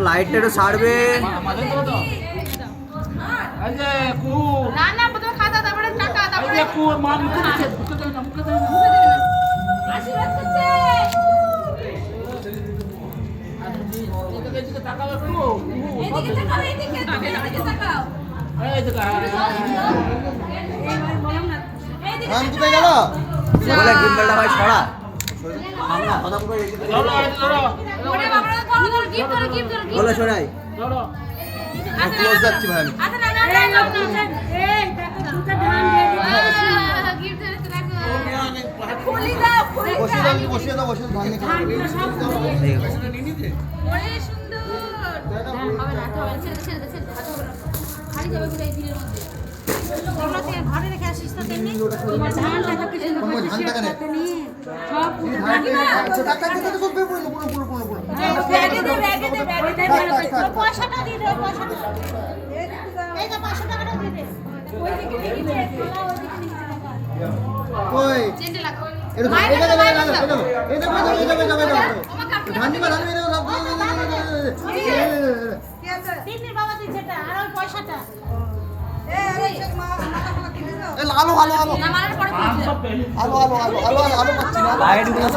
লাইটটা একটু ছাড়বে। গিম্বেলটা ভাই ছড়া বলে শোনাই ক্লোজ যাচ্ছি ভাই বসিয়ে দাও ঘরে রেখে আসিস তো তেমনি পয়সাটা দিয়ে দে, পয়সাটা 500 টাকাটা দিয়ে দে। বাবা দিচ্ছে আর ওই পয়সাটা আলো আলো আলো আলো আলো আলো আলো আলো আলো